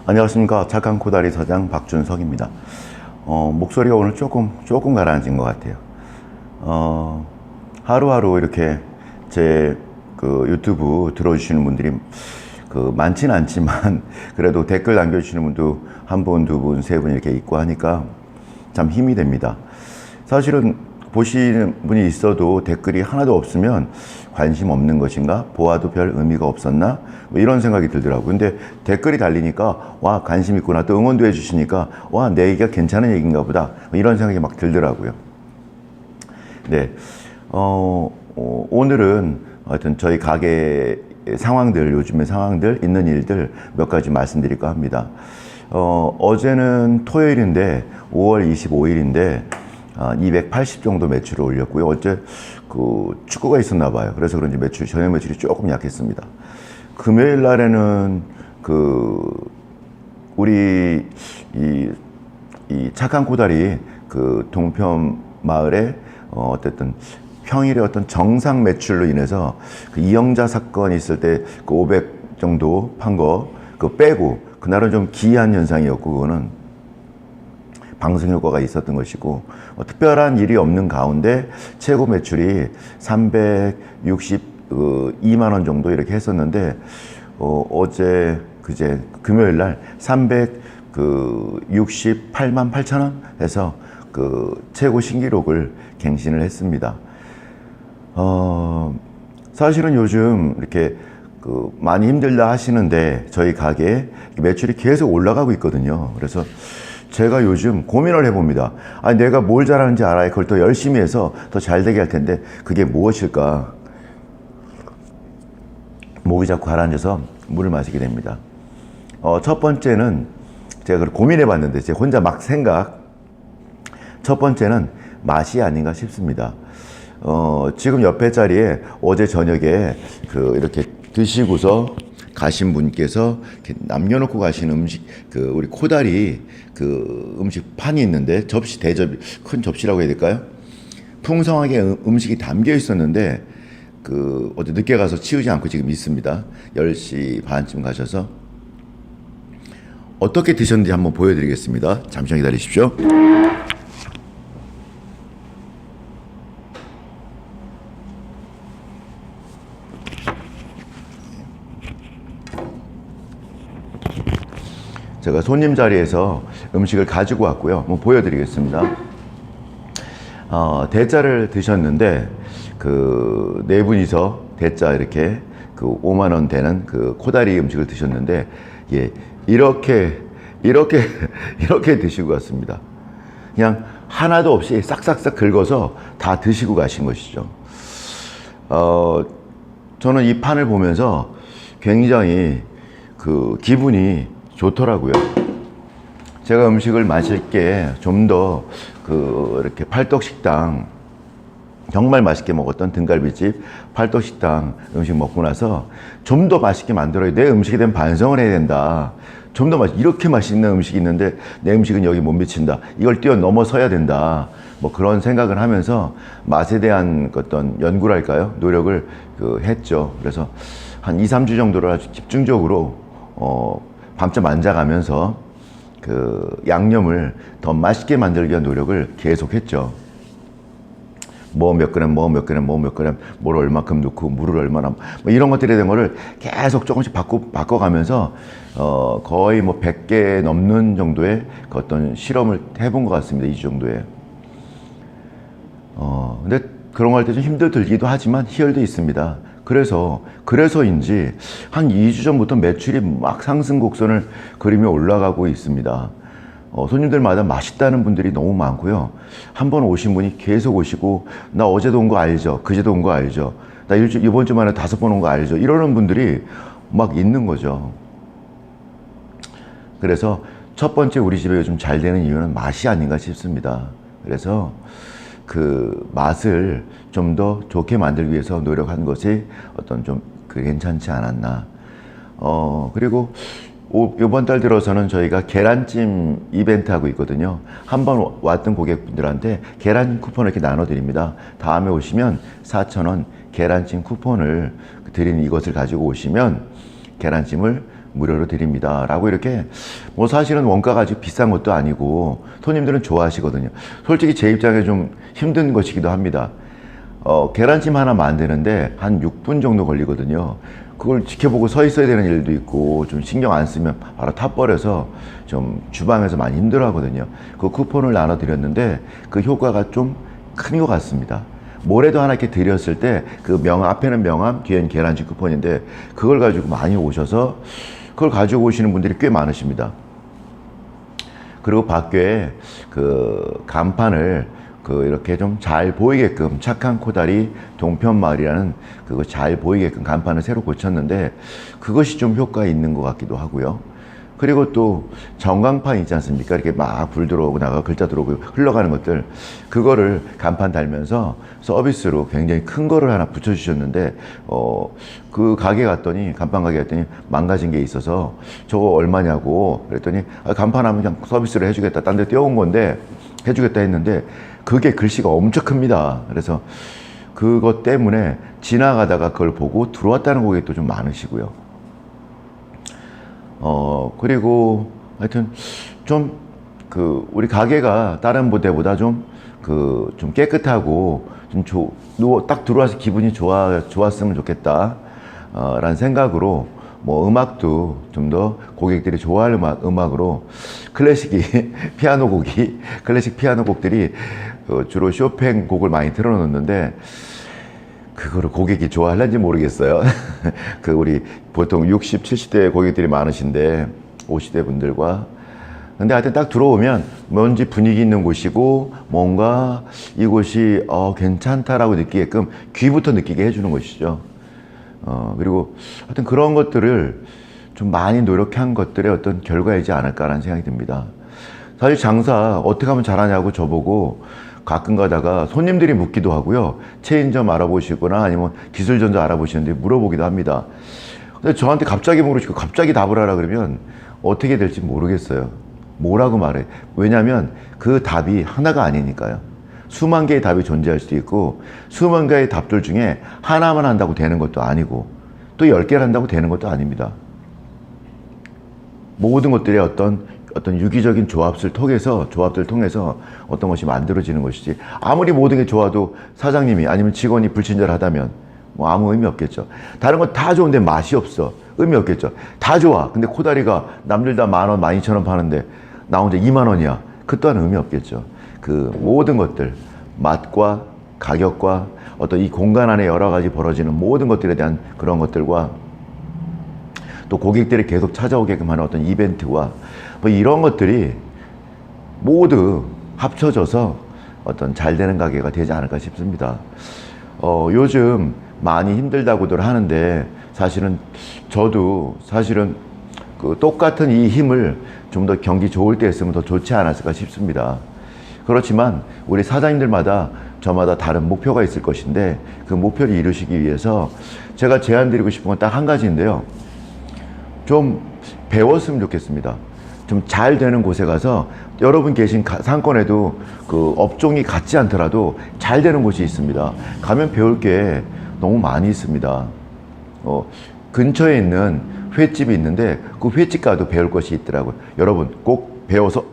안녕하십니까. 착한 코다리 사장 박준석입니다. 목소리가 오늘 조금 가라앉은 것 같아요. 하루하루 이렇게 제 유튜브 들어주시는 분들이 많진 않지만 그래도 댓글 남겨주시는 분도 한 분, 두 분, 세 분 이렇게 있고 하니까 참 힘이 됩니다. 사실은 보시는 분이 있어도 댓글이 하나도 없으면 관심 없는 것인가? 보아도 별 의미가 없었나? 뭐 이런 생각이 들더라고요. 근데 댓글이 달리니까 와, 관심 있구나. 또 응원도 해주시니까 와, 내 얘기가 괜찮은 얘기인가 보다. 뭐 이런 생각이 막 들더라고요. 네. 오늘은 하여튼 저희 가게 상황들, 요즘의 상황들, 있는 일들 몇 가지 말씀드릴까 합니다. 어제는 토요일인데 5월 25일인데 280 정도 매출을 올렸고요. 어제 축구가 있었나 봐요. 그래서 그런지 저녁 매출이 조금 약했습니다. 금요일 날에는 우리 이 착한 코다리 동편 마을에 어쨌든 평일에 어떤 정상 매출로 인해서 이영자 사건이 있을 때 500 정도 판 거 빼고 그날은 좀 기이한 현상이었고 그거는 방송 효과가 있었던 것이고 특별한 일이 없는 가운데 최고 매출이 362만 원 정도 이렇게 했었는데 그제 금요일 날 368만 8천 원 해서 최고 신기록을 갱신을 했습니다. 사실은 요즘 이렇게 많이 힘들다 하시는데 저희 가게 매출이 계속 올라가고 있거든요. 그래서 제가 요즘 고민을 해봅니다. 아니, 내가 뭘 잘하는지 알아야 그걸 더 열심히 해서 더 잘 되게 할 텐데 그게 무엇일까? 목이 자꾸 가라앉아서 물을 마시게 됩니다. 첫 번째는 제가 그걸 고민해봤는데 제 혼자 막 첫 번째는 맛이 아닌가 싶습니다. 지금 옆에 자리에 어제 저녁에 이렇게 드시고서 가신 분께서 이렇게 남겨놓고 가신 음식, 우리 코다리 음식 판이 있는데 대접이 큰 접시라고 해야 될까요? 풍성하게 음식이 담겨 있었는데 어제 늦게 가서 치우지 않고 지금 있습니다. 10시 반쯤 가셔서 어떻게 드셨는지 한번 보여드리겠습니다. 잠시만 기다리십시오. 제가 손님 자리에서 음식을 가지고 왔고요. 한번 보여드리겠습니다. 대짜를 드셨는데 네 분이서 대짜 이렇게 5만 원 되는 코다리 음식을 드셨는데 예, 이렇게 드시고 갔습니다. 그냥 하나도 없이 싹싹싹 긁어서 다 드시고 가신 것이죠. 저는 이 판을 보면서 굉장히 기분이 좋더라고요. 제가 음식을 맛있게 좀 더 이렇게 팔떡식당 정말 맛있게 먹었던 등갈비집 팔떡식당 음식 먹고 나서 좀 더 맛있게 만들어야 내 음식에 대한 반성을 해야 된다. 좀 더 이렇게 맛있는 음식이 있는데 내 음식은 여기 못 미친다. 이걸 뛰어넘어서야 된다. 뭐 그런 생각을 하면서 맛에 대한 어떤 연구랄까요? 노력을 했죠. 그래서 한 2, 3주 정도를 아주 집중적으로 밤잠 안 자가면서 양념을 더 맛있게 만들기 위한 노력을 계속했죠. 뭐 몇 그램, 뭘 얼마큼 넣고, 물을 얼마나, 뭐 이런 것들에 대한 거를 계속 조금씩 바꿔가면서, 거의 100개 넘는 정도의 어떤 실험을 해본 것 같습니다. 이 정도에. 근데 그런 거 할 때 좀 힘들기도 하지만 희열도 있습니다. 그래서인지 한 2주 전부터 매출이 막 상승 곡선을 그리며 올라가고 있습니다. 손님들마다 맛있다는 분들이 너무 많고요. 한 번 오신 분이 계속 오시고 나 어제도 온 거 알죠? 그제도 온 거 알죠? 나 이번 주만에 5번 온 거 알죠? 이러는 분들이 막 있는 거죠. 그래서 첫 번째 우리 집에 요즘 잘 되는 이유는 맛이 아닌가 싶습니다. 그래서 맛을 좀 더 좋게 만들기 위해서 노력한 것이 어떤 좀 괜찮지 않았나. 그리고 이번 달 들어서는 저희가 계란찜 이벤트 하고 있거든요. 한번 왔던 고객분들한테 계란 쿠폰을 이렇게 나눠드립니다. 다음에 오시면 4,000원 계란찜 쿠폰을 드리는 이것을 가지고 오시면 계란찜을 무료로 드립니다 라고 이렇게 뭐 사실은 원가가 아주 비싼 것도 아니고 손님들은 좋아하시거든요. 솔직히 제 입장에 좀 힘든 것이기도 합니다. 계란찜 하나 만드는데 한 6분 정도 걸리거든요. 그걸 지켜보고 서 있어야 되는 일도 있고 좀 신경 안 쓰면 바로 타버려서 좀 주방에서 많이 힘들어 하거든요. 그 쿠폰을 나눠 드렸는데 그 효과가 좀 큰 것 같습니다. 모레도 하나 이렇게 드렸을 때 그 앞에는 명함, 뒤에는 계란찜 쿠폰인데 그걸 가지고 많이 오셔서 그걸 가지고 오시는 분들이 꽤 많으십니다. 그리고 밖에 그 간판을 이렇게 좀 잘 보이게끔 착한 코다리 동편마을이라는 그거 잘 보이게끔 간판을 새로 고쳤는데 그것이 좀 효과 있는 것 같기도 하고요. 그리고 또 전광판 있지 않습니까? 이렇게 막 불 들어오고 나가 글자 들어오고 흘러가는 것들 그거를 간판 달면서 서비스로 굉장히 큰 거를 하나 붙여주셨는데 그 가게 갔더니 간판 가게 갔더니 망가진 게 있어서 저거 얼마냐고 그랬더니 간판 하면 그냥 서비스로 해주겠다 딴 데 떼어온 건데 해주겠다 했는데 그게 글씨가 엄청 큽니다. 그래서 그것 때문에 지나가다가 그걸 보고 들어왔다는 고객도 좀 많으시고요. 그리고 하여튼 좀 우리 가게가 다른 데보다 좀 깨끗하고 딱 들어와서 기분이 좋았으면 좋겠다 라는 생각으로 뭐 음악도 좀 더 고객들이 좋아할 음악으로 클래식 피아노 곡들이 주로 쇼팽 곡을 많이 틀어놓는데 그거를 고객이 좋아할는지 모르겠어요. 우리 보통 60, 70대 고객들이 많으신데 50대 분들과 근데 하여튼 딱 들어오면 뭔지 분위기 있는 곳이고 뭔가 이곳이 괜찮다라고 느끼게끔 귀부터 느끼게 해주는 것이죠. 그리고 하여튼 그런 것들을 좀 많이 노력한 것들의 어떤 결과이지 않을까라는 생각이 듭니다. 사실 장사 어떻게 하면 잘하냐고 저보고 가끔 가다가 손님들이 묻기도 하고요. 체인점 알아보시거나 아니면 기술전자 알아보시는데 물어보기도 합니다. 근데 저한테 갑자기 물으시고 갑자기 답을 하라 그러면 어떻게 될지 모르겠어요. 뭐라고 말해. 왜냐하면 그 답이 하나가 아니니까요. 수만 개의 답이 존재할 수도 있고 수만 개의 답들 중에 하나만 한다고 되는 것도 아니고 또 10개를 한다고 되는 것도 아닙니다. 모든 것들이 어떤 유기적인 조합들을 통해서 어떤 것이 만들어지는 것이지 아무리 모든 게 좋아도 사장님이 아니면 직원이 불친절하다면 뭐 아무 의미 없겠죠. 다른 건 다 좋은데 맛이 없어. 의미 없겠죠. 다 좋아. 근데 코다리가 남들 다 10,000원, 12,000원 파는데 나 혼자 20,000원이야. 그 또한 의미 없겠죠. 그 모든 것들, 맛과 가격과 어떤 이 공간 안에 여러 가지 벌어지는 모든 것들에 대한 그런 것들과 또 고객들이 계속 찾아오게끔 하는 어떤 이벤트와 뭐 이런 것들이 모두 합쳐져서 어떤 잘 되는 가게가 되지 않을까 싶습니다. 요즘 많이 힘들다고들 하는데 저도 사실은 똑같은 이 힘을 좀 더 경기 좋을 때 했으면 더 좋지 않았을까 싶습니다. 그렇지만 우리 사장님들마다 저마다 다른 목표가 있을 것인데 그 목표를 이루시기 위해서 제가 제안드리고 싶은 건 딱 한 가지인데요. 좀 배웠으면 좋겠습니다. 좀 잘 되는 곳에 가서 여러분 계신 상권에도 그 업종이 같지 않더라도 잘 되는 곳이 있습니다. 가면 배울 게 너무 많이 있습니다. 근처에 있는 횟집이 있는데 그 횟집 가도 배울 것이 있더라고요. 여러분 꼭 배워서